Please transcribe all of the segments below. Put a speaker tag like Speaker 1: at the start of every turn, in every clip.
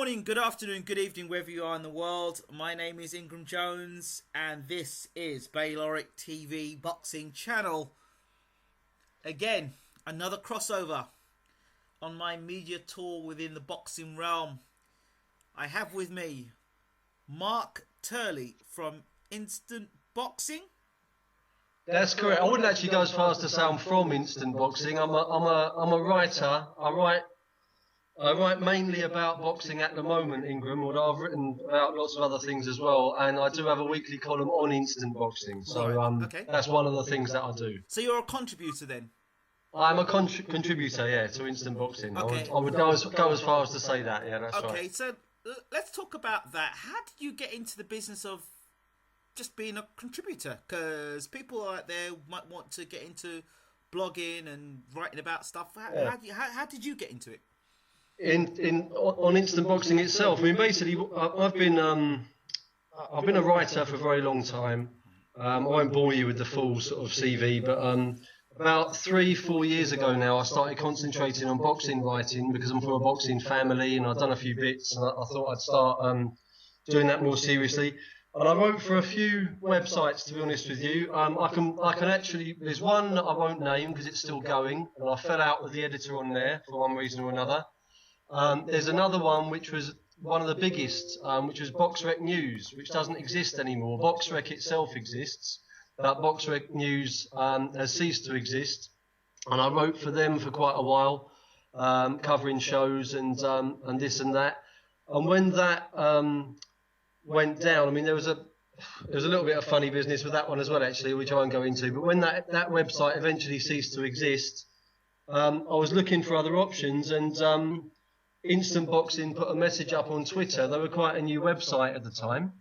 Speaker 1: morning, good afternoon, good evening, wherever you are in the world. My name is Ingram Jones, and this is Bayloric TV Boxing Channel. Again, another crossover on my media tour within the boxing realm. I have with me Mark Turley from Instant Boxing.
Speaker 2: That's correct. I wouldn't actually go as far as to say I'm from Instant Boxing. I'm a writer. I write mainly about boxing at the moment, Ingram, although I've written about lots of other things as well, and I do have a weekly column on Instant Boxing. So
Speaker 1: Okay.
Speaker 2: That's one of the things that I do.
Speaker 1: So you're a contributor then?
Speaker 2: I'm a contributor, yeah, to Instant Boxing.
Speaker 1: Okay.
Speaker 2: I would go as far as to say that, yeah, that's right.
Speaker 1: Okay, so let's talk about that. How did you get into the business of just being a contributor? Because people out there might want to get into blogging and writing about stuff. How did you get into it?
Speaker 2: On Instant Boxing itself, I mean, basically, I've been a writer for a very long time. I won't bore you with the full sort of CV, but about 3-4 years ago now, I started concentrating on boxing writing because I'm from a boxing family and I've done a few bits, and I thought I'd start doing that more seriously. And I wrote for a few websites, to be honest with you. I can actually, there's one that I won't name because it's still going, and I fell out with the editor on there for one reason or another. There's another one which was one of the biggest, which was BoxRec News, which doesn't exist anymore. BoxRec itself exists, but BoxRec News has ceased to exist. And I wrote for them for quite a while, covering shows and this and that. And when that went down, I mean, there was a little bit of funny business with that one as well, actually, which I won't go into. But when that website eventually ceased to exist, I was looking for other options, and Instant Boxing put a message up on Twitter. They were quite a new website at the time,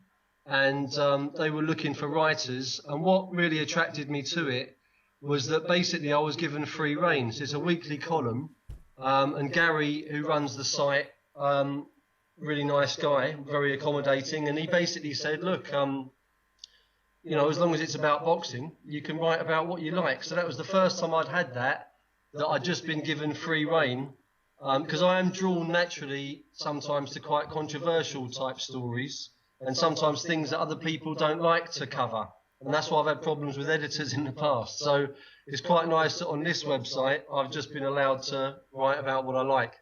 Speaker 2: and they were looking for writers. And what really attracted me to it was that basically I was given free rein. So it's a weekly column, and Gary, who runs the site, really nice guy, very accommodating, and he basically said, look, you know, as long as it's about boxing, you can write about what you like. So that was the first time I'd had that I'd just been given free rein, because I am drawn naturally sometimes to quite controversial type stories and sometimes things that other people don't like to cover. And that's why I've had problems with editors in the past. So it's quite nice that on this website, I've just been allowed to write about what I like.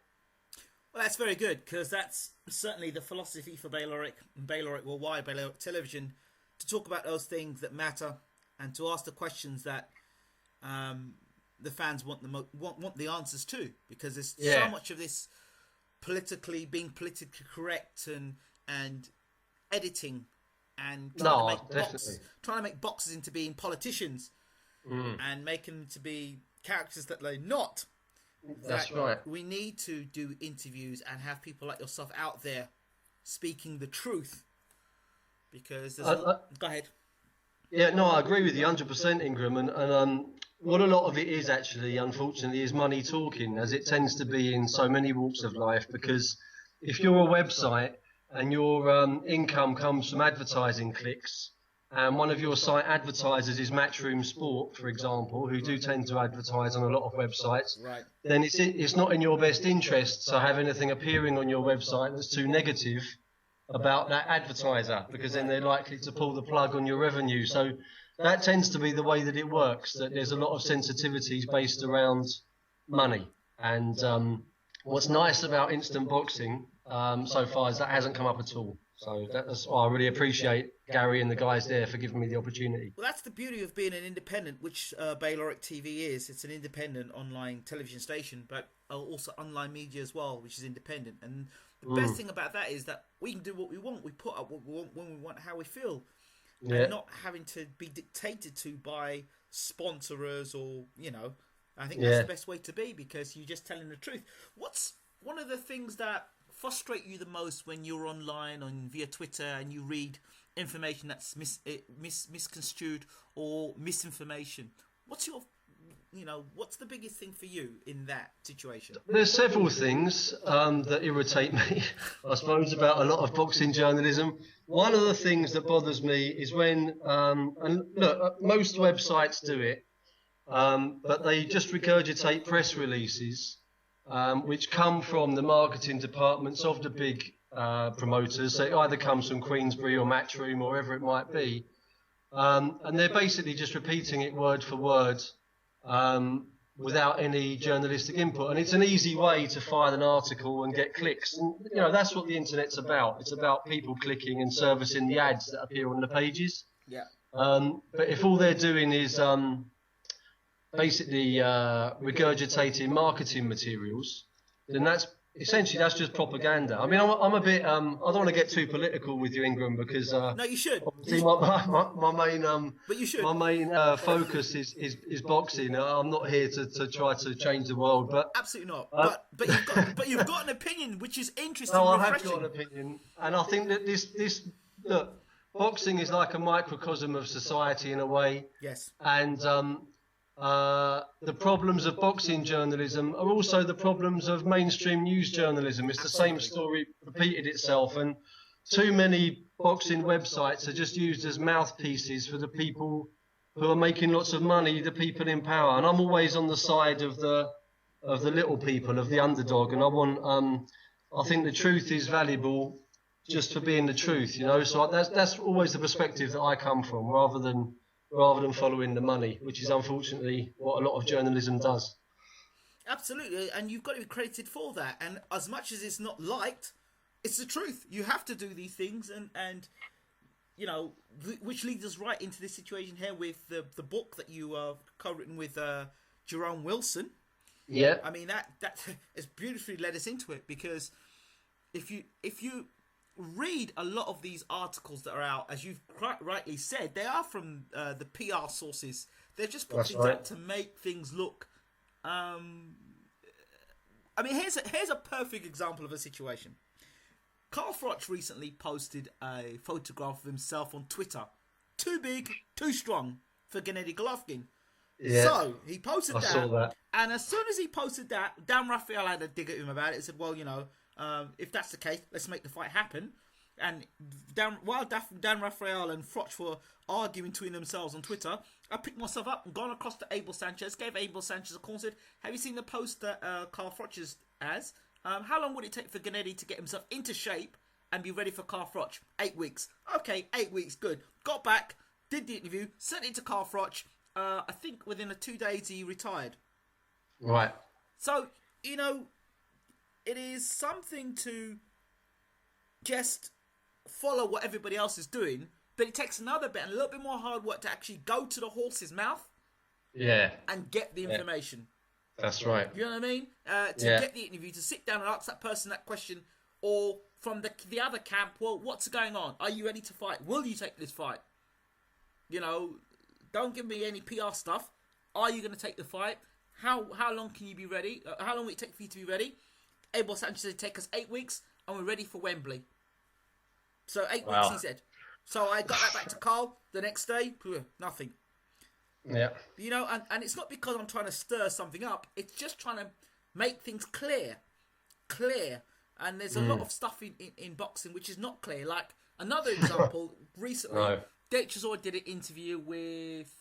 Speaker 1: Well, that's very good, because that's certainly the philosophy for Bayloric and Bayloric Worldwide, Bayloric Television, to talk about those things that matter and to ask the questions that the fans want the answers to, because there's so much of this being politically correct and editing and trying to make boxers into being politicians and making them to be characters that they're not.
Speaker 2: That's right.
Speaker 1: We need to do interviews and have people like yourself out there speaking the truth, because there's go ahead.
Speaker 2: Yeah, no, I agree with you 100%, Ingram, and what a lot of it is actually, unfortunately, is money talking, as it tends to be in so many walks of life. Because if you're a website and your income comes from advertising clicks, and one of your site advertisers is Matchroom Sport, for example, who do tend to advertise on a lot of websites,
Speaker 1: right,
Speaker 2: then it's not in your best interest to have anything appearing on your website that's too negative about that advertiser, because then they're likely to pull the plug on your revenue. So that tends to be the way that it works, that there's a lot of sensitivities based around money. And what's nice about Instant Boxing so far is that hasn't come up at all. So that's why I really appreciate Gary and the guys there for giving me the opportunity.
Speaker 1: Well, that's the beauty of being an independent, which Bayloric TV is. It's an independent online television station, but also online media as well, which is independent. And the best thing about that is that we can do what we want. We put up what we want when we want, how we feel. And not having to be dictated to by sponsorers or, you know, I think that's the best way to be, because you're just telling the truth. What's one of the things that frustrate you the most when you're online via Twitter and you read information that's misconstrued or misinformation? What's the biggest thing for you in that situation?
Speaker 2: There's several things that irritate me, I suppose, about a lot of boxing journalism. One of the things that bothers me is when, and look, most websites do it, but they just regurgitate press releases which come from the marketing departments of the big promoters. So it either comes from Queensbury or Matchroom or wherever it might be. And they're basically just repeating it word for word without any journalistic input. And it's an easy way to find an article and get clicks. And, that's what the internet's about. It's about people clicking and servicing the ads that appear on the pages.
Speaker 1: Yeah.
Speaker 2: But if all they're doing is basically regurgitating marketing materials, then that's just propaganda. I mean, I'm a bit. I don't want to get too political with you, Ingram, because
Speaker 1: no, you should.
Speaker 2: Obviously, my main
Speaker 1: but you should.
Speaker 2: My main focus is boxing. I'm not here to try to change the world, but
Speaker 1: absolutely not. But you've got an opinion, which is interesting.
Speaker 2: No, I have got an opinion, and I think that this look, boxing is like a microcosm of society in a way.
Speaker 1: Yes.
Speaker 2: And the problems of boxing journalism are also the problems of mainstream news journalism. It's the same story repeated itself, and too many boxing websites are just used as mouthpieces for the people who are making lots of money, the people in power. And I'm always on the side of the little people, of the underdog. And I think the truth is valuable just for being the truth, So that's always the perspective that I come from, rather than following the money, which is unfortunately what a lot of journalism does.
Speaker 1: Absolutely, and you've got to be credited for that. And as much as it's not liked, it's the truth. You have to do these things, and which leads us right into this situation here with the book that you co-written with Jerome Wilson.
Speaker 2: Yeah,
Speaker 1: I mean that has beautifully led us into it, because if you read a lot of these articles that are out, as you've quite rightly said, they are from the PR sources. They're just putting things out to make things look. I mean, here's a perfect example of a situation. Carl Froch recently posted a photograph of himself on Twitter. Too big, too strong for Gennady Golovkin. Yeah, so he posted that,
Speaker 2: saw that,
Speaker 1: and as soon as he posted that, Dan Raphael had a dig at him about it. He said, well, if that's the case, let's make the fight happen. And while Dan Raphael and Froch were arguing between themselves on Twitter, I picked myself up and gone across to Abel Sanchez, gave Abel Sanchez a call and said, have you seen the post that Carl Froch has? How long would it take for Gennady to get himself into shape and be ready for Carl Froch? 8 weeks. Okay, 8 weeks, good. Got back, did the interview, sent it to Carl Froch. I think within 2 days he retired.
Speaker 2: Right.
Speaker 1: So, it is something to just follow what everybody else is doing, but it takes another bit and a little bit more hard work to actually go to the horse's mouth, and get the information.
Speaker 2: That's right.
Speaker 1: You know what I mean? To get the interview, to sit down and ask that person that question, or from the other camp, well, what's going on? Are you ready to fight? Will you take this fight? Don't give me any PR stuff. Are you going to take the fight? How long can you be ready? How long will it take for you to be ready? Abel Sanchez said, take us 8 weeks, and we're ready for Wembley. So 8 weeks, he said. So I got that back to Carl the next day. Nothing.
Speaker 2: Yeah.
Speaker 1: And it's not because I'm trying to stir something up. It's just trying to make things clear. And there's a lot of stuff in boxing which is not clear. Like another example, recently, Dave Chisora did an interview with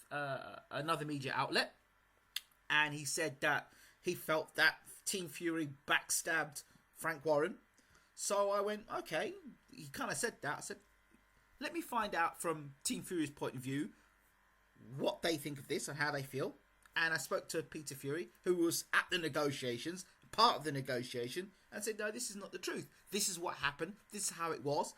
Speaker 1: another media outlet, and he said that he felt that Team Fury backstabbed Frank Warren. So I went, okay, he kind of said that. I said, let me find out from Team Fury's point of view what they think of this and how they feel. And I spoke to Peter Fury, who was at the negotiations, part of the negotiation, and said, no, this is not the truth. This is what happened. This is how it was.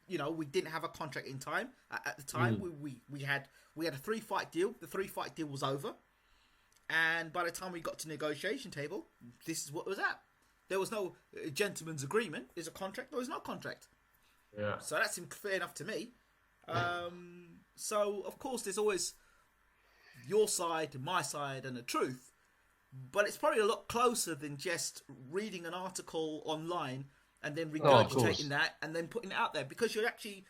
Speaker 1: We didn't have a contract in time. At the time, we had a 3-fight deal. The 3-fight deal was over. And by the time we got to negotiation table, this is what was at. There was no gentleman's agreement. There's a contract. There was no contract.
Speaker 2: Yeah.
Speaker 1: So that seemed fair enough to me. So, of course, there's always your side, my side, and the truth. But it's probably a lot closer than just reading an article online and then regurgitating that and then putting it out there, because you're actually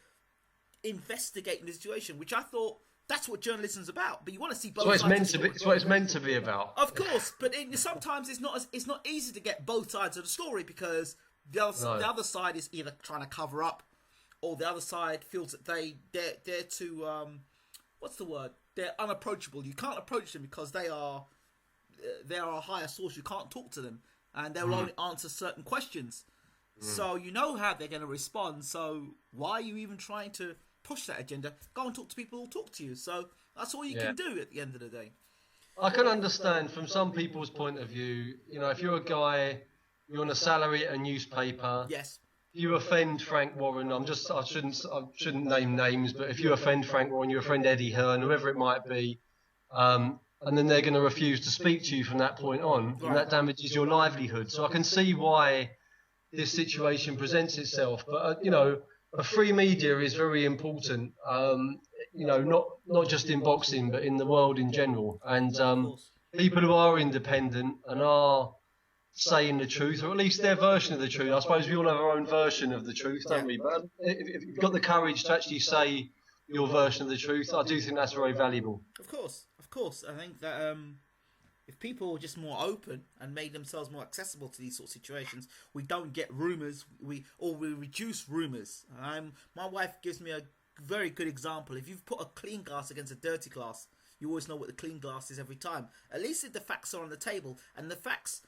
Speaker 1: investigating the situation, which I thought that's what journalism's about. But you want to see both sides.
Speaker 2: It's what it's meant to be about.
Speaker 1: Of course, but sometimes it's not easy to get both sides of the story, because the other side is either trying to cover up, or the other side feels that they're too what's the word? They're unapproachable. You can't approach them because they are a higher source. You can't talk to them, and they'll only answer certain questions. So you know how they're going to respond. So why are you even trying to push that agenda? Go and talk to people who'll talk to you. So that's all you can do at the end of the day.
Speaker 2: I can understand from some people's point of view, if you're a guy, you're on a salary at a newspaper.
Speaker 1: Yes.
Speaker 2: You offend Frank Warren. I shouldn't name names, but if you offend Frank Warren, you offend Eddie Hearn, whoever it might be, and then they're going to refuse to speak to you from that point on, and that damages your livelihood. So I can see why this situation presents itself. But a free media is very important. Not just in boxing, but in the world in general. And people who are independent and are saying the truth, or at least their version of the truth. I suppose we all have our own version of the truth, don't we? But if you've got the courage to actually say your version of the truth, I do think that's very valuable.
Speaker 1: Of course. I think that if people were just more open and made themselves more accessible to these sort of situations, we don't get rumours. We reduce rumours. My wife gives me a very good example. If you've put a clean glass against a dirty glass, you always know what the clean glass is every time. At least if the facts are on the table, and the facts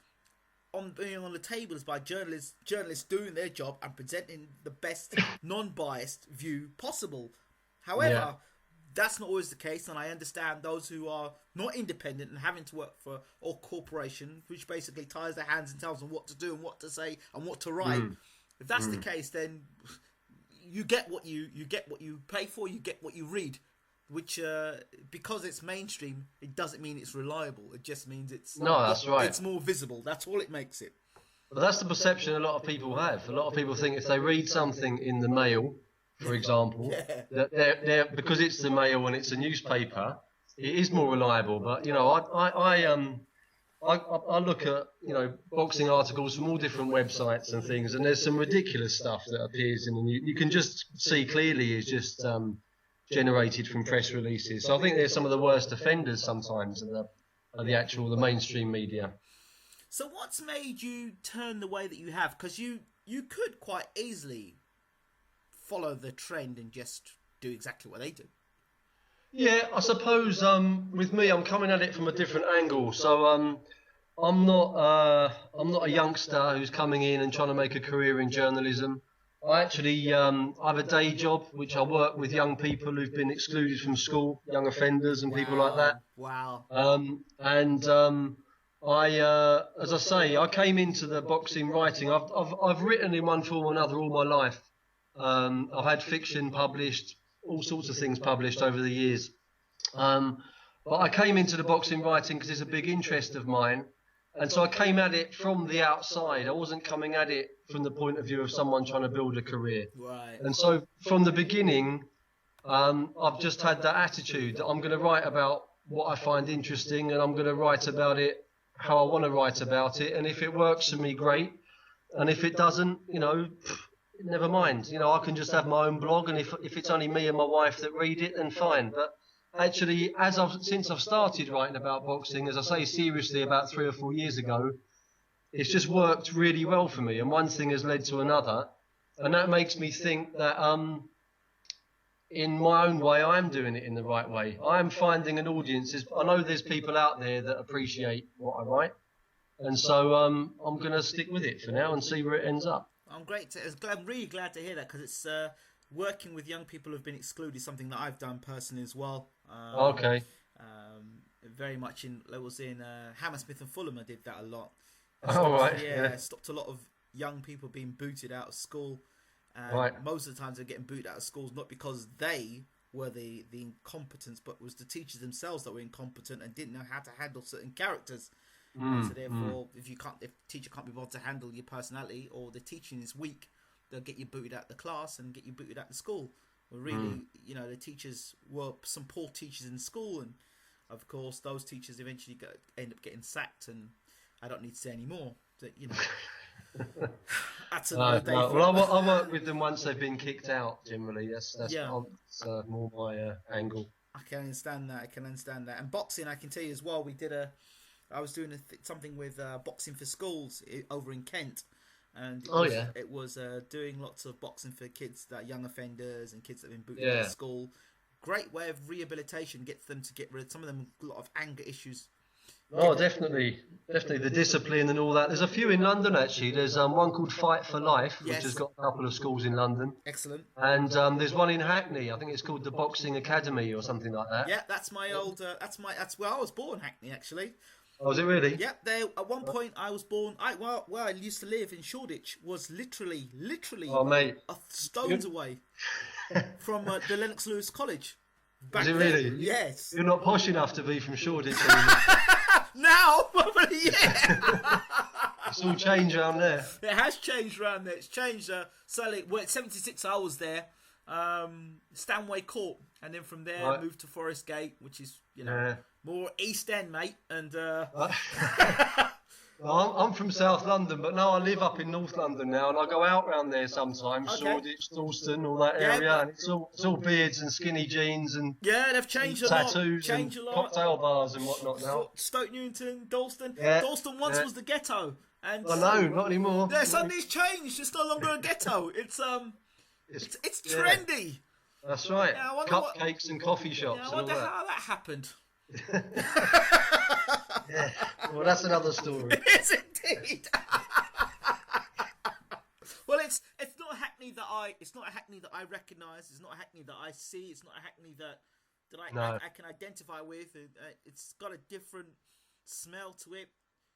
Speaker 1: being on the table is by journalists doing their job and presenting the best non-biased view possible. However, that's not always the case, and I understand those who are not independent and having to work for a corporation, which basically ties their hands and tells them what to do and what to say and what to write. If that's the case, then you get what you pay for, you get what you read, which because it's mainstream, it doesn't mean it's reliable. It just means it's it's more visible. That's all it makes it.
Speaker 2: But that's the perception a lot of people have. A lot of people think if they read something in the Mail, for example, that they're because it's the Mail and it's a newspaper, it is more reliable. But I look at boxing articles from all different websites and things, and there's some ridiculous stuff that appears in the news. You can just see clearly it's just generated from press releases. So I think they're some of the worst offenders sometimes of the mainstream media.
Speaker 1: So what's made you turn the way that you have? Because you could quite easily follow the trend and just do exactly what they do.
Speaker 2: Yeah, I suppose with me, I'm coming at it from a different angle. So I'm not a youngster who's coming in and trying to make a career in journalism. I actually I have a day job, which I work with young people who've been excluded from school, young offenders and people like that.
Speaker 1: Wow.
Speaker 2: I, as I say, I came into the boxing writing. I've written in one form or another all my life. I've had fiction published, all sorts of things published over the years. But I came into the boxing writing because it's a big interest of mine. And so I came at it from the outside. I wasn't coming at it from the point of view of someone trying to build a career.
Speaker 1: Right.
Speaker 2: And so from the beginning, I've just had that attitude that I'm going to write about what I find interesting, and I'm going to write about it how I want to write about it. And if it works for me, great. And if it doesn't, never mind. I can just have my own blog, and if it's only me and my wife that read it, then fine. But actually, since I've started writing about boxing, as I say seriously about 3 or 4 years ago, it's just worked really well for me, and one thing has led to another, and that makes me think that in my own way, I'm doing it in the right way. I'm finding an audience. I know there's people out there that appreciate what I write, and so I'm going to stick with it for now and see where it ends up.
Speaker 1: I'm really glad to hear that, because it's working with young people who've been excluded, something that I've done personally as well.
Speaker 2: Okay.
Speaker 1: Very much in Hammersmith and Fulham, I did that a lot. Stopped a lot of young people being booted out of school. Most of the times they're getting booted out of schools not because they were the incompetents, but it was the teachers themselves that were incompetent and didn't know how to handle certain characters. So therefore, if the teacher can't be bothered to handle your personality, or the teaching is weak, they'll get you booted out the class and get you booted out the school. Well, really, the teachers were some poor teachers in school, and of course, those teachers eventually end up getting sacked. And I don't need to say any more. That's another day.
Speaker 2: Well, I work with them once they've been kicked out. Generally, that's more my angle.
Speaker 1: I can understand that. And boxing, I can tell you as well. I was doing something with boxing for schools over in Kent. And it was doing lots of boxing for kids that are young offenders and kids that have been booted out of school. Great way of rehabilitation, gets them to get rid of some of them, a lot of anger issues.
Speaker 2: Oh, definitely. Definitely the discipline and all that. There's a few in London actually. There's one called Fight for Life, which has got a couple of schools in London.
Speaker 1: Excellent.
Speaker 2: And there's one in Hackney. I think it's called the Boxing Academy or something like that.
Speaker 1: Yeah, that's my old. That's where I was born, Hackney, actually.
Speaker 2: Oh, is it really?
Speaker 1: Yep. There at one point I was born. Where I used to live in Shoreditch was literally
Speaker 2: Oh, mate.
Speaker 1: a stone's away from the Lennox Lewis College.
Speaker 2: Is it really?
Speaker 1: Yes.
Speaker 2: You're not posh enough to be from Shoreditch anymore.
Speaker 1: Now, probably, yeah.
Speaker 2: It's all changed around there.
Speaker 1: It has changed around there. It's changed. Slightly. Well, at 76 I was there. Stanway Court, and then from there
Speaker 2: Right.
Speaker 1: moved to Forest Gate, which is
Speaker 2: Yeah.
Speaker 1: more East End, mate. And
Speaker 2: Well, I'm from South London, but no, I live up in North London now, and I go out round there sometimes.
Speaker 1: Okay.
Speaker 2: Shoreditch, Dalston, all that
Speaker 1: Yeah,
Speaker 2: area,
Speaker 1: but-
Speaker 2: and it's all beards and skinny jeans and
Speaker 1: yeah, they've changed a lot.
Speaker 2: tattoos and
Speaker 1: Changed a lot.
Speaker 2: cocktail bars and whatnot now.
Speaker 1: Stoke Newington, Dalston.
Speaker 2: Yeah,
Speaker 1: Dalston once
Speaker 2: yeah.
Speaker 1: was the ghetto, and
Speaker 2: Oh no, not anymore.
Speaker 1: yeah, suddenly it's changed. It's no longer a ghetto. It's
Speaker 2: Yeah.
Speaker 1: trendy.
Speaker 2: That's right.
Speaker 1: Yeah, I wonder what-
Speaker 2: Cupcakes and coffee shops
Speaker 1: Yeah, I
Speaker 2: and all
Speaker 1: wonder
Speaker 2: that.
Speaker 1: how that happened.
Speaker 2: Yeah. Well, that's another story.
Speaker 1: It is indeed. Well, it's not a Hackney that I recognise. It's not a Hackney that I see. It's not a Hackney that
Speaker 2: No.
Speaker 1: I can identify with. It's got a different smell to it.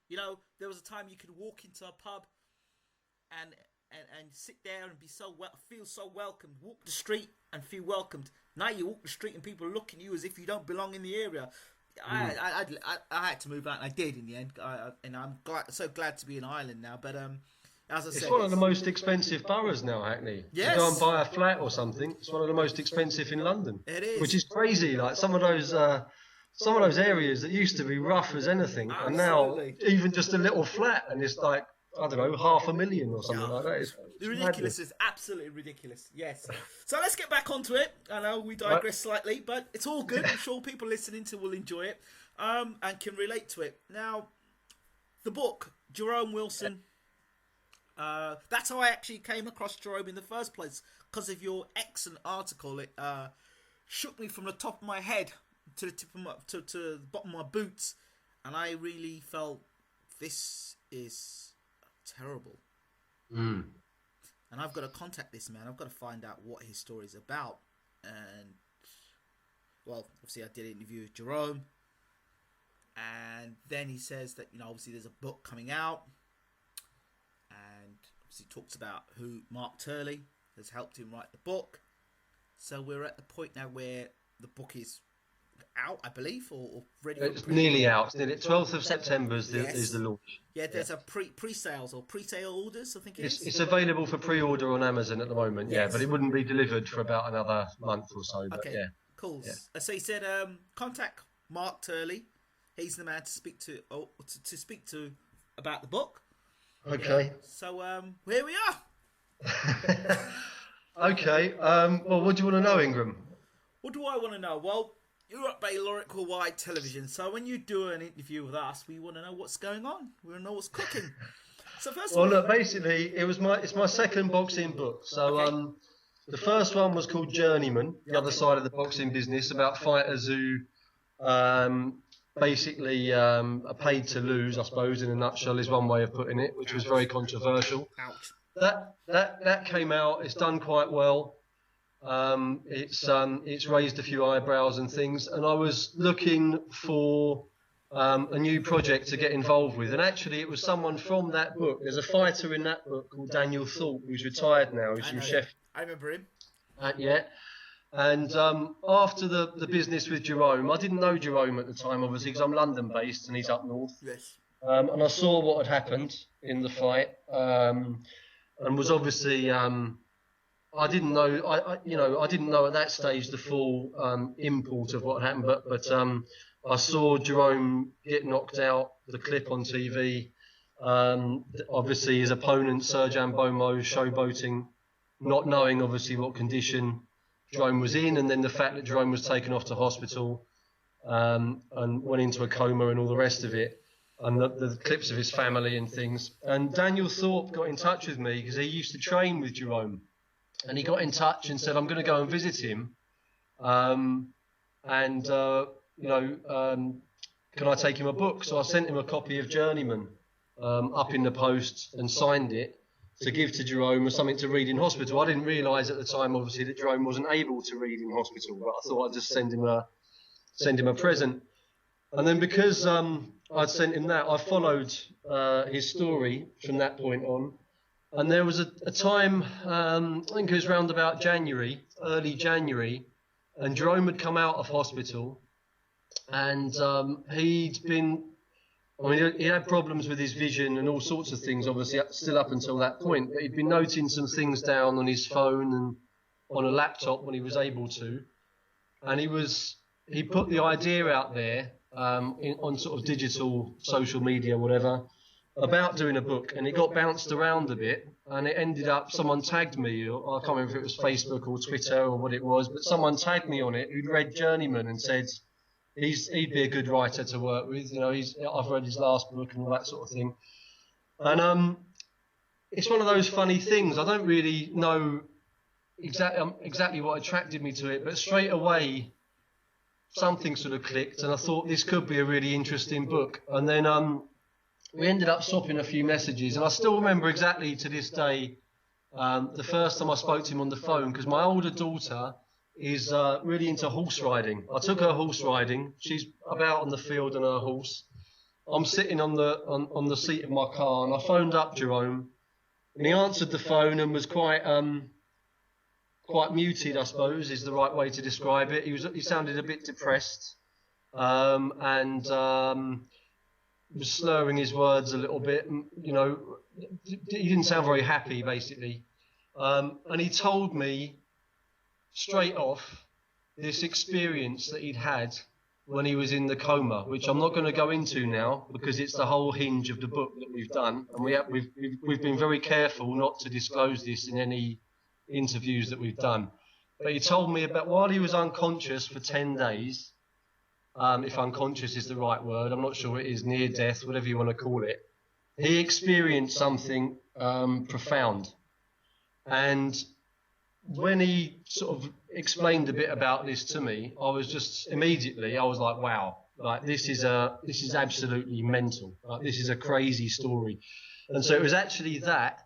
Speaker 1: You know, there was a time you could walk into a pub and sit there and feel so welcomed. Walk the street and feel welcomed. Now you walk the street and people look at you as if you don't belong in the area. I had to move out, and I did in the end. And I'm so glad to be in Ireland now. But as I
Speaker 2: It's
Speaker 1: said,
Speaker 2: one of the most expensive boroughs now, Hackney.
Speaker 1: Yes.
Speaker 2: To go and buy a flat or something, it's one of the most expensive in London.
Speaker 1: It is.
Speaker 2: Which is crazy. Like some of those areas that used to be rough as anything, and now
Speaker 1: Absolutely.
Speaker 2: even just a little flat, and it's like, I don't know, $500,000 or something like that. It's
Speaker 1: ridiculous.
Speaker 2: madness.
Speaker 1: It's absolutely ridiculous. Yes. So let's get back onto it. I know we digress slightly, but it's all good. I'm sure people listening to will enjoy it and can relate to it. Now, the book, Jerome Wilson. That's how I actually came across Jerome in the first place, because of your excellent article. It shook me from the top of my head to the tip of to the bottom of my boots, and I really felt this is terrible. And I've got to contact this man. I've got to find out what his story is about. And well, obviously I did an interview with Jerome, and then he says that, you know, obviously there's a book coming out, and obviously talks about who Mark Turley has helped him write the book. So we're at the point now where the book is out, I believe, or ready.
Speaker 2: It's nearly out. 12th of September is the launch.
Speaker 1: Yeah, there's a pre-sales or pre-sale orders, I think
Speaker 2: It's available for pre-order on Amazon at the moment, yeah,
Speaker 1: Yes.
Speaker 2: but it wouldn't be delivered for about another month or so. But
Speaker 1: Okay,
Speaker 2: yeah.
Speaker 1: cool.
Speaker 2: Yeah.
Speaker 1: So he said, contact Mark Turley. He's the man to speak to. Speak to about the book.
Speaker 2: Okay.
Speaker 1: So here we are.
Speaker 2: Okay. Well, what do you want to know, Ingram?
Speaker 1: What do I want to know? Well, you're at Bayloric Wide Television, so when you do an interview with us, we want to know what's going on. We want to know what's cooking. So first
Speaker 2: Well,
Speaker 1: of all,
Speaker 2: look, basically, it's my second boxing book. So
Speaker 1: Okay.
Speaker 2: the first one was called Journeymen, the other side of the boxing business, about fighters who basically are paid to lose, I suppose, in a nutshell, is one way of putting it, which was very controversial.
Speaker 1: ouch.
Speaker 2: That came out. It's done quite well. It's raised a few eyebrows and things, and I was looking for a new project to get involved with, and actually it was someone from that book. There's a fighter in that book called Daniel Thorpe, who's retired now. He's from Sheffield.
Speaker 1: I remember him.
Speaker 2: Yeah. And after the business with Jerome, I didn't know Jerome at the time, obviously, because I'm London based and he's up north.
Speaker 1: Yes.
Speaker 2: And I saw what had happened in the fight, and was obviously I didn't know I didn't know at that stage the full import of what happened, but I saw Jerome get knocked out. The clip on TV, obviously his opponent Serjan Bomo showboating, not knowing obviously what condition Jerome was in, and then the fact that Jerome was taken off to hospital and went into a coma and all the rest of it. And the clips of his family and things. And Daniel Thorpe got in touch with me because he used to train with Jerome. And he got in touch and said, I'm going to go and visit him. Can can I take him a book? So I sent him a copy of Journeymen up in the post and signed it to give to Jerome as something to read in hospital. I didn't realise at the time, obviously, that Jerome wasn't able to read in hospital, but I thought I'd just send him a present. And then because I'd sent him that, I followed his story from that point on. And there was a time, I think it was around about January, early January, and Jerome had come out of hospital, and he'd been, I mean, he had problems with his vision and all sorts of things, obviously, still up until that point, but he'd been noting some things down on his phone and on a laptop when he was able to, and he put the idea out there on sort of digital, social media, whatever, about doing a book, and it got bounced around a bit, and it ended up, someone tagged me, or I can't remember if it was Facebook or Twitter or what it was, but someone tagged me on it who'd read Journeyman and said he'd be a good writer to work with, you know, I've read his last book and all that sort of thing. And it's one of those funny things, I don't really know exactly what attracted me to it, but straight away something sort of clicked, and I thought this could be a really interesting book. And then we ended up swapping a few messages, and I still remember exactly to this day the first time I spoke to him on the phone, because my older daughter is really into horse riding. I took her horse riding. She's about on the field on her horse. I'm sitting on the seat of my car, and I phoned up Jerome, and he answered the phone and was quite muted, I suppose, is the right way to describe it. He sounded a bit depressed, and was slurring his words a little bit, you know, he didn't sound very happy, basically. And he told me straight off this experience that he'd had when he was in the coma, which I'm not going to go into now because it's the whole hinge of the book that we've done, and we've been very careful not to disclose this in any interviews that we've done. But he told me about while he was unconscious for 10 days, if unconscious is the right word, I'm not sure it is, near death, whatever you want to call it, he experienced something profound. And when he sort of explained a bit about this to me, I was just immediately, I was like, wow, like this is absolutely mental. Like, this is a crazy story. And so it was actually that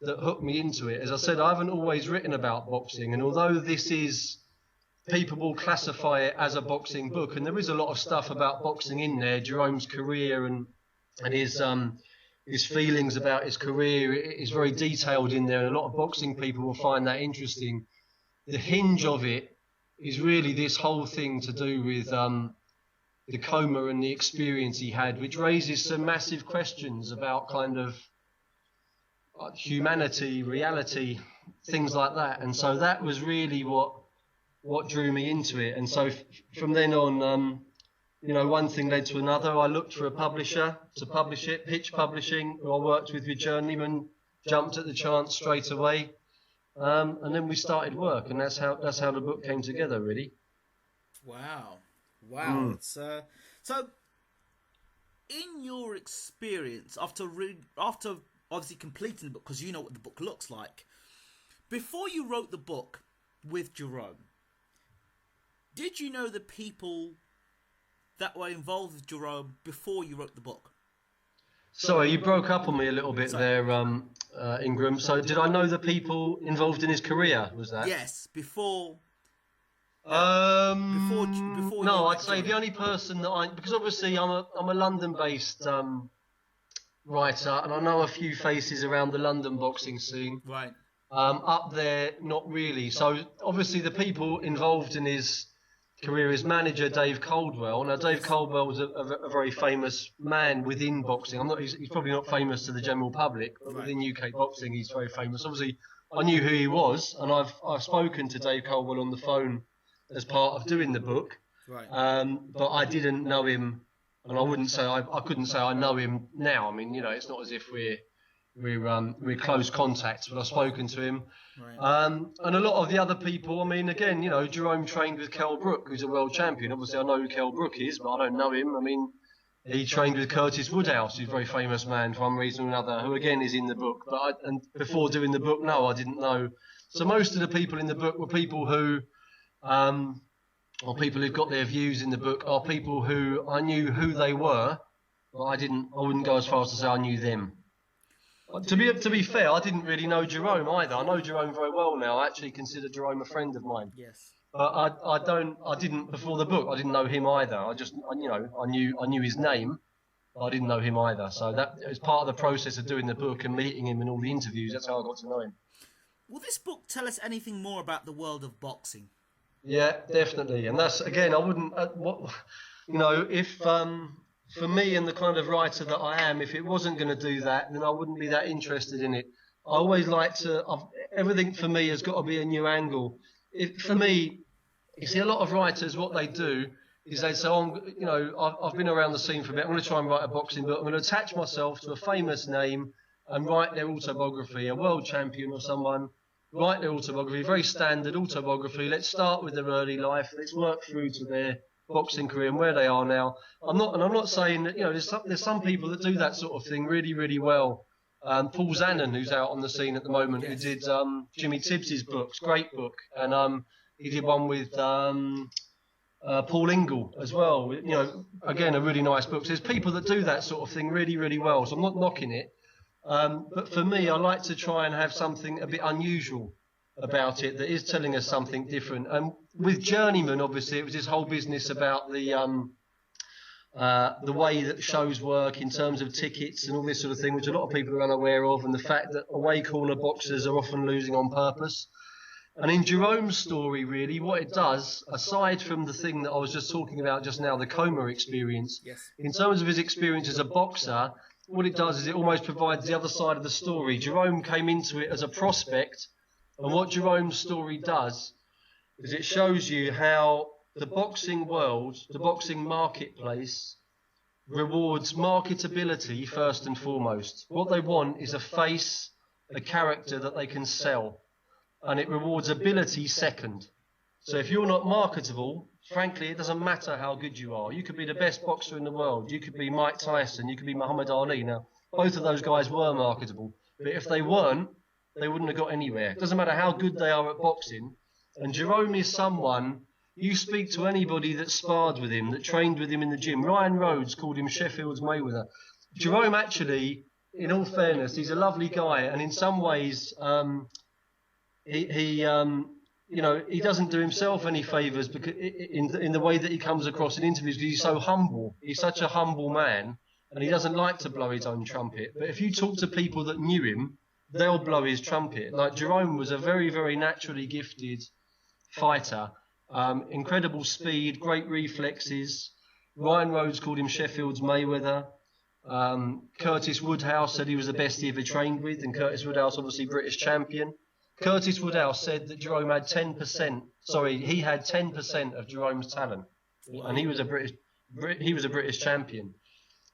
Speaker 2: hooked me into it. As I said, I haven't always written about boxing, and although this is, people will classify it as a boxing book, and there is a lot of stuff about boxing in there, Jerome's career and his feelings about his career is very detailed in there, and a lot of boxing people will find that interesting. The hinge of it is really this whole thing to do with the coma and the experience he had, which raises some massive questions about kind of humanity, reality, things like that. And so that was really what drew me into it. And so from then on, you know, one thing led to another. I looked for a publisher to publish it. Pitch Publishing, who I worked with Journeymen, jumped at the chance straight away, and then we started work, and that's how the book came together, really.
Speaker 1: Wow. So in your experience, after obviously completing the book, because you know what the book looks like, before you wrote the book with Jerome, did you know the people that were involved with Jerome before you wrote the book?
Speaker 2: Sorry, you broke up on me a little bit there, Ingram. So did I know the people involved in his career, was that?
Speaker 1: Yes, before...
Speaker 2: before no, I'd say the only person that because obviously I'm a London-based writer, and I know a few faces around the London boxing scene.
Speaker 1: Right.
Speaker 2: Up there, not really. So obviously the people involved in his career is manager Dave Caldwell. Now Dave Caldwell was a very famous man within boxing. He's probably not famous to the general public, but within UK boxing he's very famous. Obviously I knew who he was, and I've spoken to Dave Caldwell on the phone as part of doing the book.
Speaker 1: Right.
Speaker 2: But I didn't know him, and I couldn't say I know him now. I mean, you know, it's not as if we're close contacts, but I've spoken to him.
Speaker 1: Right.
Speaker 2: And a lot of the other people, I mean, again, you know, Jerome trained with Kell Brook, who's a world champion. Obviously, I know who Kell Brook is, but I don't know him. I mean, he trained with Curtis Woodhouse, who's a very famous man for one reason or another, who again is in the book. And before doing the book, no, I didn't know. So most of the people in the book were people who or people who've got their views in the book, are people who I knew who they were, but I wouldn't go as far as to say I knew them. To be fair, I didn't really know Jerome either. I know Jerome very well now. I actually consider Jerome a friend of mine.
Speaker 1: Yes.
Speaker 2: But I didn't before the book. I didn't know him either. I knew his name, but I didn't know him either. So that was part of the process of doing the book and meeting him and all the interviews. That's how I got to know him.
Speaker 1: Will this book tell us anything more about the world of boxing?
Speaker 2: Yeah, definitely. And that's, again, I wouldn't, if for me and the kind of writer that I am, if it wasn't going to do that, then I wouldn't be that interested in it. I always like to, everything for me has got to be a new angle. For me, you see, a lot of writers, what they do is they say, I've been around the scene for a bit, I'm going to try and write a boxing book, I'm going to attach myself to a famous name and write their autobiography, a world champion or someone, write their autobiography, very standard autobiography. Let's start with their early life. Let's work through to their boxing career and where they are now. I'm not saying that, there's some people that do that sort of thing really, really well. Paul Zanon, who's out on the scene at the moment, who did Jimmy Tibbs's books, great book, and he did one with Paul Ingle as well. Again, a really nice book. So there's people that do that sort of thing really, really well. So I'm not knocking it. But for me, I like to try and have something a bit unusual about it that is telling us something different. And with Journeymen, obviously, it was this whole business about the way that shows work in terms of tickets and all this sort of thing, which a lot of people are unaware of, and the fact that away corner boxers are often losing on purpose. And in Jerome's story, really, what it does, aside from the thing that I was just talking about just now, the coma experience, in terms of his experience as a boxer, what it does is it almost provides the other side of the story. Jerome came into it as a prospect, and what Jerome's story does is it shows you how the boxing world, the boxing marketplace, rewards marketability first and foremost. What they want is a face, a character that they can sell, and it rewards ability second. So if you're not marketable, frankly, it doesn't matter how good you are. You could be the best boxer in the world. You could be Mike Tyson. You could be Muhammad Ali. Now, both of those guys were marketable. But if they weren't, they wouldn't have got anywhere. It doesn't matter how good they are at boxing. And Jerome is someone, you speak to anybody that sparred with him, that trained with him in the gym. Ryan Rhodes called him Sheffield's Mayweather. Jerome actually, in all fairness, he's a lovely guy. And in some ways, he doesn't do himself any favours because in the way that he comes across in interviews, because he's so humble. He's such a humble man, and he doesn't like to blow his own trumpet. But if you talk to people that knew him, they'll blow his trumpet. Like Jerome was a very, very naturally gifted fighter, incredible speed, great reflexes. Ryan Rhodes called him Sheffield's Mayweather. Curtis Woodhouse said he was the best he ever trained with, and Curtis Woodhouse, obviously British champion. Curtis Woodhouse said that Jerome had 10%. Sorry, he had 10% of Jerome's talent, and he was a British champion.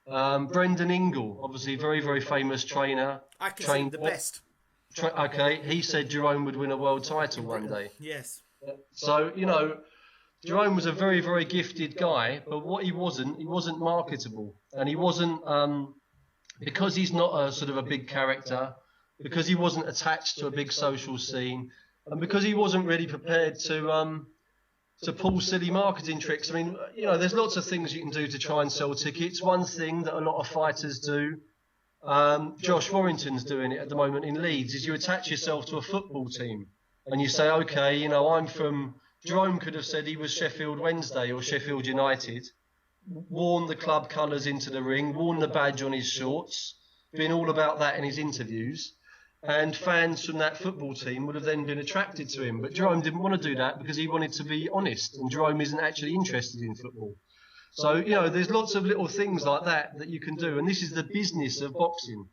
Speaker 2: Brendan Ingle, obviously very, very famous trainer.
Speaker 1: I consider him the best.
Speaker 2: Okay, he said Jerome would win a world title one day.
Speaker 1: Yes.
Speaker 2: So Jerome was a very, very gifted guy, but what he wasn't marketable, and he wasn't because he's not a sort of a big character. Because he wasn't attached to a big social scene, and because he wasn't really prepared to pull silly marketing tricks. I mean, there's lots of things you can do to try and sell tickets. One thing that a lot of fighters do, Josh Warrington's doing it at the moment in Leeds, is you attach yourself to a football team, and you say, okay, I'm from. Jerome could have said he was Sheffield Wednesday or Sheffield United, worn the club colours into the ring, worn the badge on his shorts, been all about that in his interviews. And fans from that football team would have then been attracted to him. But Jerome didn't want to do that because he wanted to be honest. And Jerome isn't actually interested in football. So, there's lots of little things like that you can do. And this is the business of boxing.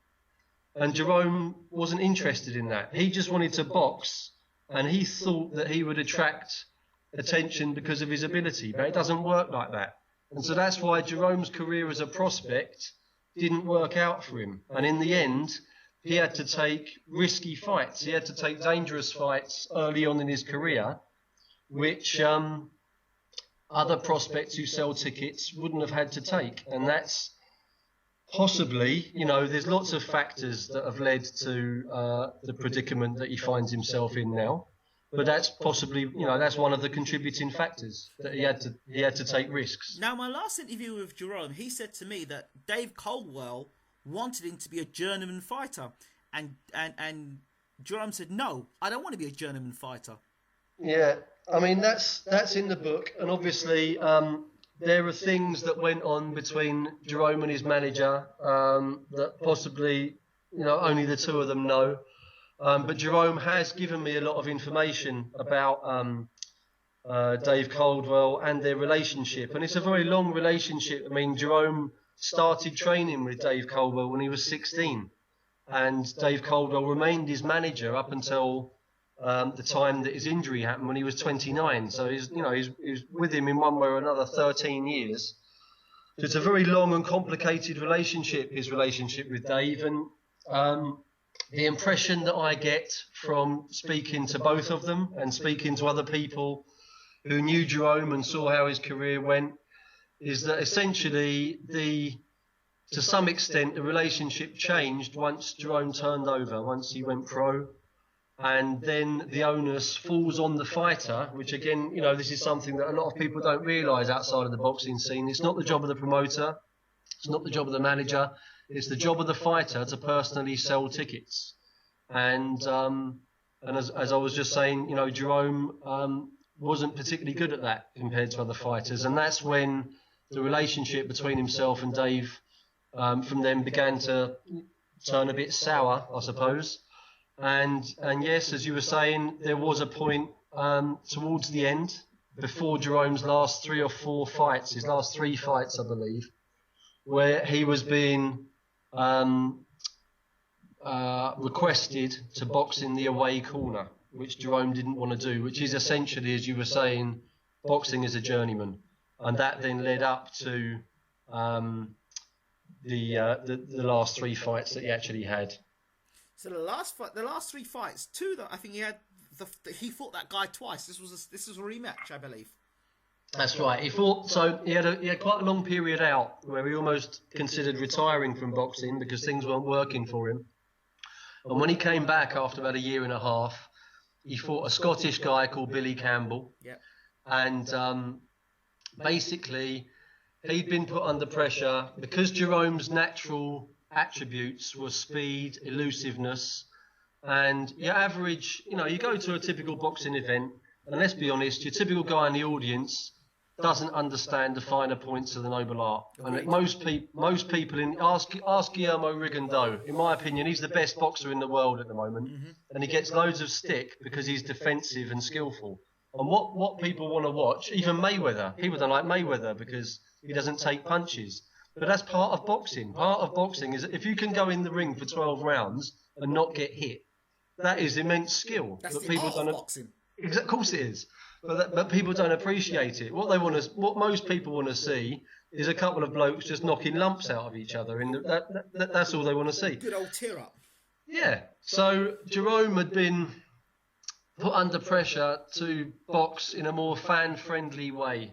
Speaker 2: And Jerome wasn't interested in that. He just wanted to box. And he thought that he would attract attention because of his ability. But it doesn't work like that. And so that's why Jerome's career as a prospect didn't work out for him. And in the end, he had to take risky fights. He had to take dangerous fights early on in his career, which other prospects who sell tickets wouldn't have had to take. And that's possibly, there's lots of factors that have led to the predicament that he finds himself in now. but that's possibly, you know, that's one of the contributing factors that he had to take risks.
Speaker 1: Now, my last interview with Jerome, he said to me that Dave Caldwell wanted him to be a journeyman fighter, and Jerome said, "No, I don't want to be a journeyman fighter."
Speaker 2: Yeah, I mean that's in the book, and obviously there are things that went on between Jerome and his manager that possibly, you know, only the two of them know. But Jerome has given me a lot of information about Dave Caldwell and their relationship, and it's a very long relationship. I mean, Jerome started training with Dave Caldwell when he was 16, and Dave Caldwell remained his manager up until the time that his injury happened when he was 29. So he's with him in one way or another 13 years. So it's a very long and complicated relationship, his relationship with Dave, and the impression that I get from speaking to both of them and speaking to other people who knew Jerome and saw how his career went is that essentially to some extent the relationship changed once Jerome turned over, once he went pro. And then the onus falls on the fighter, which again, you know, this is something that a lot of people don't realise outside of the boxing scene. It's not the job of the promoter, it's not the job of the manager, it's the job of the fighter to personally sell tickets. And as I was just saying, you know, Jerome wasn't particularly good at that compared to other fighters, and that's when the relationship between himself and Dave from then began to turn a bit sour, I suppose. And yes, as you were saying, there was a point towards the end, before Jerome's last 3 or 4 fights, his last 3 fights, I believe, where he was being requested to box in the away corner, which Jerome didn't want to do, which is essentially, as you were saying, boxing as a journeyman. And that then led up to the last 3 fights that he actually had.
Speaker 1: So the last 3 fights, 2 that I think he had, he fought that guy twice. This was a rematch, I believe.
Speaker 2: That's right. He fought. So he had quite a long period out where he almost considered retiring from boxing because things weren't working for him. And when he came back after about a year and a half, he fought a Scottish guy called Billy Campbell.
Speaker 1: Yeah.
Speaker 2: And basically, he'd been put under pressure because Jerome's natural attributes were speed, elusiveness, and your average, you know, you go to a typical boxing event, and let's be honest, your typical guy in the audience doesn't understand the finer points of the noble art. And most people ask Guillermo Rigondeaux, in my opinion, he's the best boxer in the world at the moment, and he gets loads of stick because he's defensive and skillful. And what people want to watch, even Mayweather, people don't like Mayweather because he doesn't take punches. But that's part of boxing. Part of boxing is if you can go in the ring for 12 rounds and not get hit, that is immense skill.
Speaker 1: That's
Speaker 2: but
Speaker 1: the art of boxing.
Speaker 2: Of course it is. But people don't appreciate it. What most people want to see is a couple of blokes just knocking lumps out of each other. That's all they want to see.
Speaker 1: Good old tear up.
Speaker 2: Yeah. So Jerome had been put under pressure to box in a more fan-friendly way.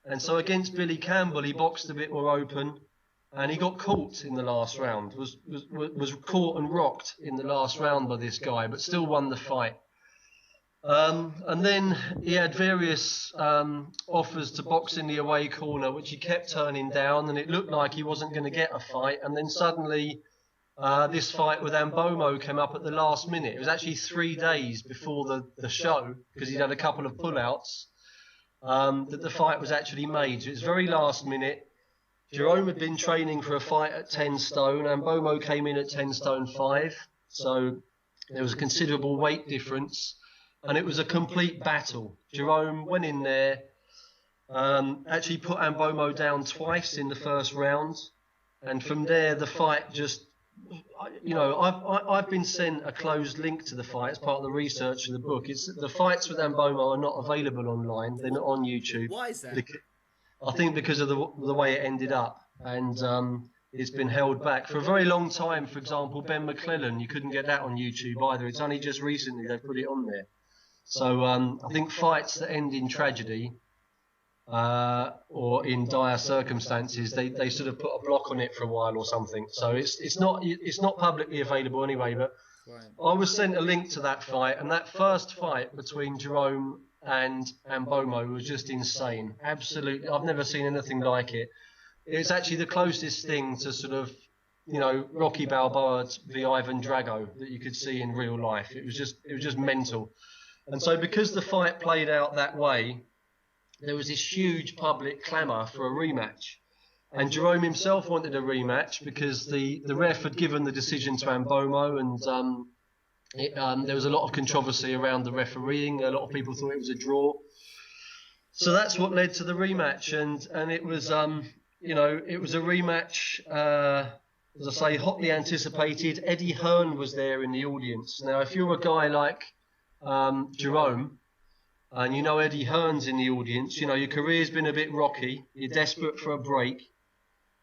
Speaker 2: And so against Billy Campbell, he boxed a bit more open, and he got caught in the last round. Was caught and rocked in the last round by this guy, but still won the fight. And then he had various offers to box in the away corner, which he kept turning down, and it looked like he wasn't going to get a fight. And then suddenly, this fight with Ambomo came up at the last minute. It was actually 3 days before the show, because he'd had a couple of pullouts. That the fight was actually made. So it was very last minute. Jerome had been training for a fight at 10 stone. Ambomo came in at 10 stone 5. So there was a considerable weight difference. And it was a complete battle. Jerome went in there, actually put Ambomo down twice in the first round. And from there, the fight just, you know, I've been sent a closed link to the fight as part of the research of the book. The fights with Ambomo are not available online. They're not on YouTube.
Speaker 1: Why is that?
Speaker 2: I think because of the way it ended up. And it's been held back for a very long time. For example, Ben McClellan, you couldn't get that on YouTube either. It's only just recently they've put it on there. So I think fights that end in tragedy or in dire circumstances, they sort of put a block on it for a while or something. So it's not publicly available anyway. But
Speaker 1: Right.
Speaker 2: I was sent a link to that fight, and that first fight between Jerome and Mbomo was just insane. Absolutely, I've never seen anything like it. It's actually the closest thing to sort of, Rocky Balboa v Ivan Drago that you could see in real life. It was just mental. And so because the fight played out that way, there was this huge public clamour for a rematch. And Jerome himself wanted a rematch because the ref had given the decision to Mbomo, and there was a lot of controversy around the refereeing. A lot of people thought it was a draw. So that's what led to the rematch, and it was it was a rematch, as I say, hotly anticipated. Eddie Hearn was there in the audience. Now, if you're a guy like Jerome, and Eddie Hearn's in the audience, your career's been a bit rocky, you're desperate for a break,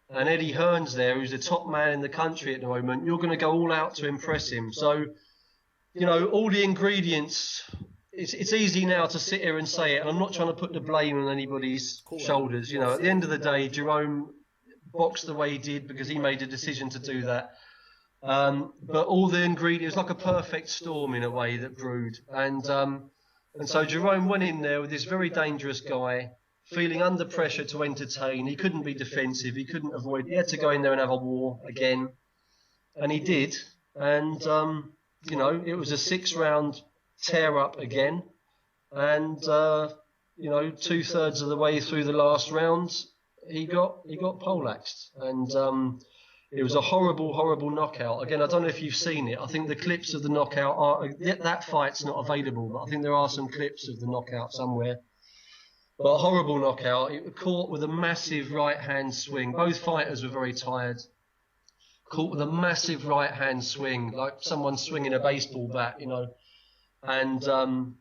Speaker 2: and Eddie Hearn's there, who's the top man in the country at the moment, you're going to go all out to impress him. So, all the ingredients, it's easy now to sit here and say it, and I'm not trying to put the blame on anybody's shoulders. At the end of the day, Jerome boxed the way he did because he made a decision to do that. But all the ingredients, like a perfect storm in a way that brewed. And so Jerome went in there with this very dangerous guy, feeling under pressure to entertain. He couldn't be defensive. He couldn't avoid. He had to go in there and have a war again. And he did. And, it was a 6-round tear up again. And, 2/3 of the way through the last round, he got poleaxed. And it was a horrible, horrible knockout. Again, I don't know if you've seen it. I think the clips of the knockout that fight's not available, but I think there are some clips of the knockout somewhere. But a horrible knockout. It was caught with a massive right-hand swing. Both fighters were very tired. Caught with a massive right-hand swing, like someone swinging a baseball bat, And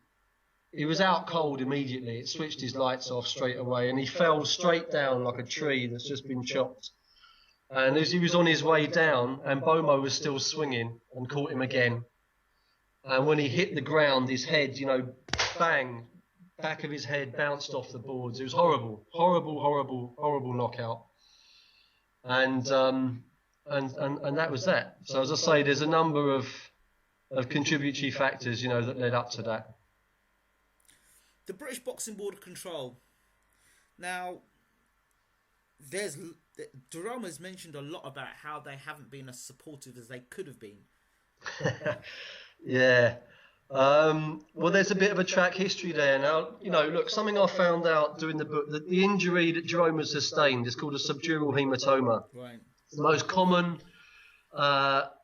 Speaker 2: he was out cold immediately. It switched his lights off straight away, and he fell straight down like a tree that's just been chopped. And as he was on his way down, and Mbomo was still swinging and caught him again. And when he hit the ground, his head, bang, back of his head bounced off the boards. It was horrible, horrible, horrible, horrible knockout. And that was that. So as I say, there's a number of contributory factors, that led up to that.
Speaker 1: The British Boxing Board of Control. Now, Jerome has mentioned a lot about how they haven't been as supportive as they could have been.
Speaker 2: Yeah. Well, there's a bit of a track history there. Now, look, something I found out doing the book, that the injury that Jerome has sustained is called a subdural hematoma.
Speaker 1: Right.
Speaker 2: It's the most common,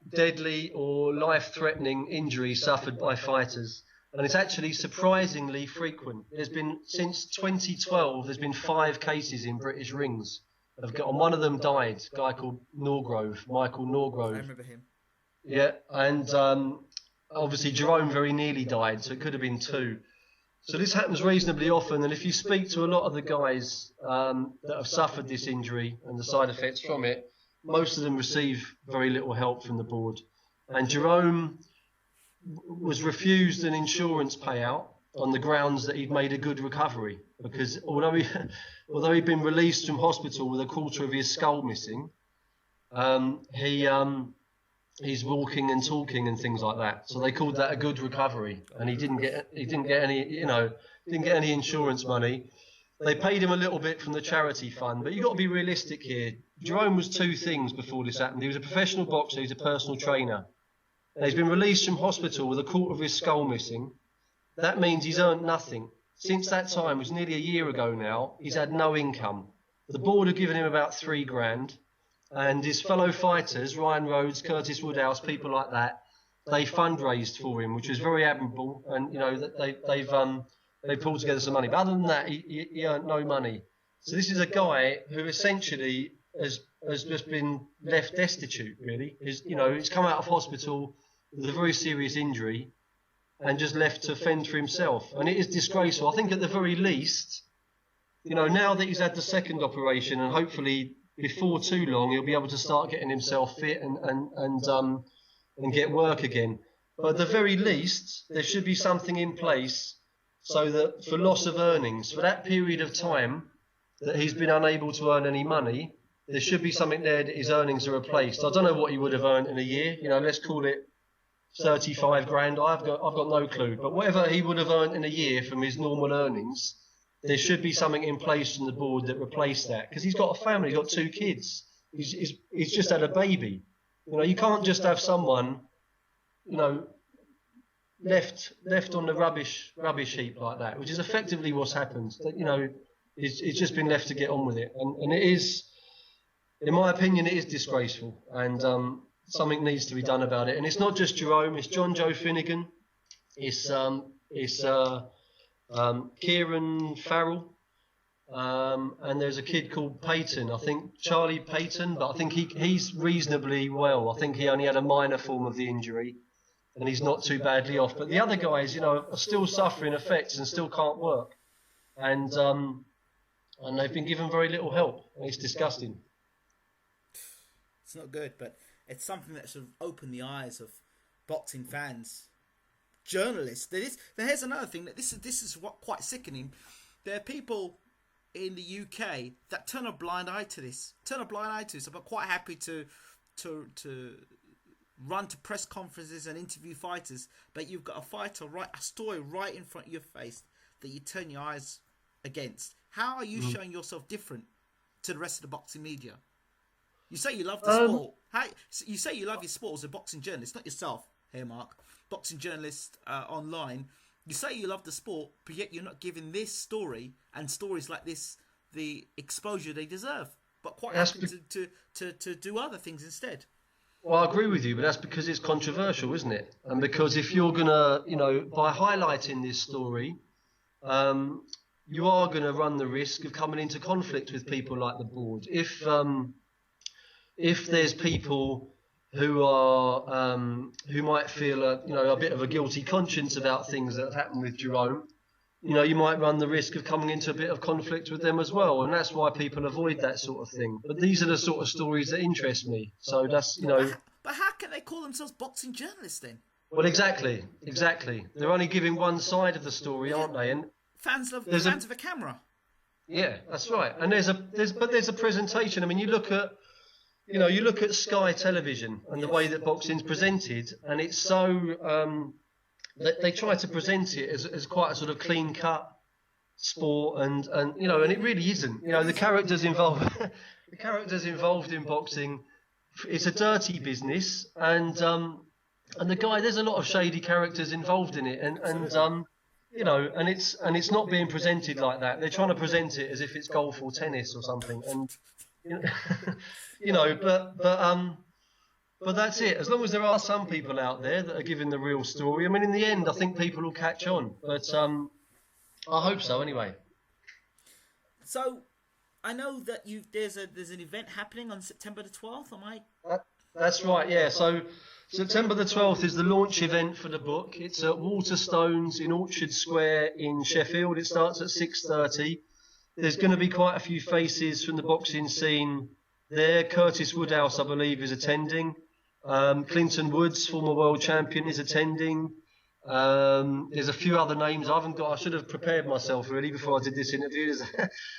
Speaker 2: deadly or life-threatening injury suffered by fighters. And it's actually surprisingly frequent. There's been, since 2012, there's been 5 cases in British rings. And one of them died, a guy called Michael Norgrove.
Speaker 1: I remember him.
Speaker 2: Yeah, and obviously Jerome very nearly died, so it could have been 2. So this happens reasonably often, and if you speak to a lot of the guys that have suffered this injury and the side effects from it, most of them receive very little help from the board. And Jerome was refused an insurance payout on the grounds that he'd made a good recovery, because although he'd been released from hospital with a quarter of his skull missing, he's walking and talking and things like that. So they called that a good recovery, and he didn't get any insurance money. They paid him a little bit from the charity fund, but you've got to be realistic here. Jerome was 2 things before this happened. He was a professional boxer, he's a personal trainer. And he's been released from hospital with a quarter of his skull missing. That means he's earned nothing. Since that time, it was nearly a year ago now, he's had no income. The board have given him about $3,000, and his fellow fighters, Ryan Rhodes, Curtis Woodhouse, people like that, they fundraised for him, which was very admirable, and they pulled together some money. But other than that, he earned no money. So this is a guy who essentially has just been left destitute, really. He's come out of hospital with a very serious injury and just left to fend for himself. And it is disgraceful. I think at the very least, now that he's had the second operation, and hopefully before too long he'll be able to start getting himself fit and get work again. But at the very least, there should be something in place so that for loss of earnings, for that period of time that he's been unable to earn any money, there should be something there that his earnings are replaced. I don't know what he would have earned in a year. Let's call it 35 grand. I've got no clue. But whatever he would have earned in a year from his normal earnings, there should be something in place from the board that replace that, because he's got a family, he's got 2 kids. He's just had a baby. You know, you can't just have someone, you know, left on the rubbish heap like that, which is effectively what's happened. That, you know, it's just been left to get on with it, and it is, in my opinion, it is disgraceful, and something needs to be done about it. And it's not just Jerome; it's John Joe Finnegan, it's Kieran Farrell, and there's a kid called Peyton. I think Charlie Peyton, but I think he's reasonably well. I think he only had a minor form of the injury, and he's not too badly off. But the other guys, you know, are still suffering effects and still can't work, and they've been given very little help. And it's disgusting.
Speaker 1: It's not good, but it's something that should open the eyes of boxing fans, journalists. Here's another thing that this is what quite sickening. There are people in the UK that turn a blind eye to this. I'm quite happy to run to press conferences and interview fighters, but you've got a story right in front of your face that you turn your eyes against. How are you showing yourself different to the rest of the boxing media? You say you love the sport. You say you love your sport as a boxing journalist, not yourself here, Mark. Boxing journalist online. You say you love the sport, but yet you're not giving this story and stories like this the exposure they deserve. But quite happy to do other things instead.
Speaker 2: Well, I agree with you, but that's because it's controversial, isn't it? And because if you're gonna, you know, by highlighting this story, you are going to run the risk of coming into conflict with people like the board. If there's people who are who might feel a bit of a guilty conscience about things that have happened with Jerome, you know, you might run the risk of coming into a bit of conflict with them as well, and that's why people avoid that sort of thing. But these are the sort of stories that interest me. So that's, you know.
Speaker 1: But how can they call themselves boxing journalists then?
Speaker 2: Well, exactly. They're only giving one side of the story, aren't they? And
Speaker 1: fans of a camera.
Speaker 2: Yeah, that's right. And there's a presentation. I mean, you look at Sky Television and the way that boxing's presented, and it's so they try to present it as quite a sort of clean cut sport, and you know, and it really isn't. You know, the characters involved in boxing, it's a dirty business, and the guy, there's a lot of shady characters involved in it, and you know, and it's not being presented like that. They're trying to present it as if it's golf or tennis or something, and you know, but that's it. As long as there are some people out there that are giving the real story, I mean, in the end, I think people will catch on. But I hope so, anyway.
Speaker 1: So, I know that there's an event happening on September the 12th. Am I?
Speaker 2: That's right. Yeah. So September the 12th is the launch event for the book. It's at Waterstones in Orchard Square in Sheffield. It starts at 6:30. There's going to be quite a few faces from the boxing scene there. Curtis Woodhouse, I believe, is attending. Clinton Woods, former world champion, is attending. There's a few other names I should have prepared myself really before I did this interview.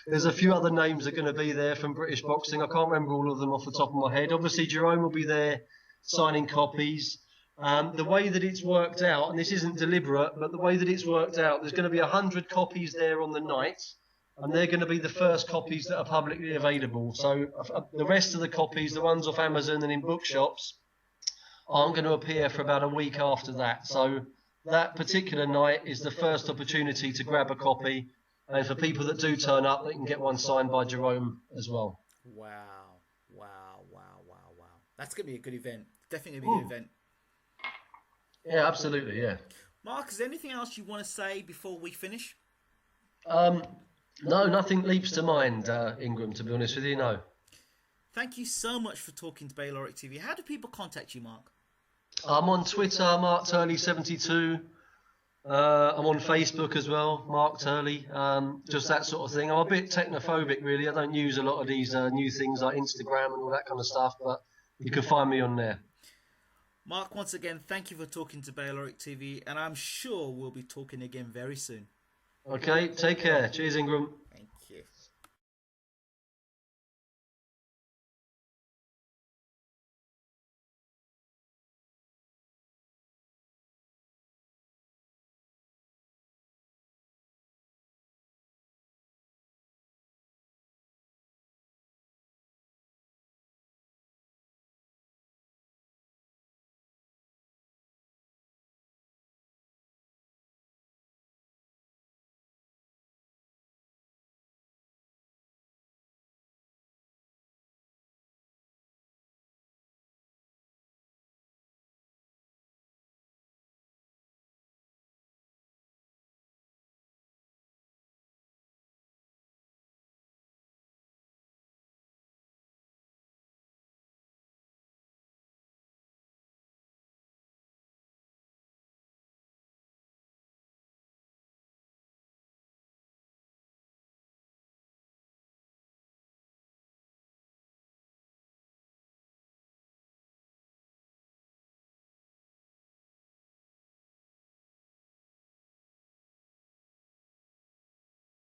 Speaker 2: There's a few other names that are going to be there from British boxing. I can't remember all of them off the top of my head. Obviously, Jerome will be there signing copies. The way that it's worked out, and this isn't deliberate, but the way that it's worked out, there's going to be 100 copies there on the night, and they're going to be the first copies that are publicly available. So the rest of the copies, the ones off Amazon and in bookshops, aren't going to appear for about a week after that. So that particular night is the first opportunity to grab a copy, and for people that do turn up, they can get one signed by Jerome as well.
Speaker 1: Wow. That's going to be a good event. Definitely going to be a good event.
Speaker 2: Yeah, absolutely, yeah.
Speaker 1: Mark, is there anything else you want to say before we finish?
Speaker 2: No, nothing leaps to mind, Ingram, to be honest with you, no.
Speaker 1: Thank you so much for talking to Bayloric TV. How do people contact you, Mark?
Speaker 2: I'm on Twitter, Mark Turley72. I'm on Facebook as well, Mark Turley. Just that sort of thing. I'm a bit technophobic, really. I don't use a lot of these new things like Instagram and all that kind of stuff, but you can find me on there.
Speaker 1: Mark, once again, thank you for talking to Bayloric TV, and I'm sure we'll be talking again very soon.
Speaker 2: Okay, take care. Cheers, Ingram.
Speaker 1: Thank you.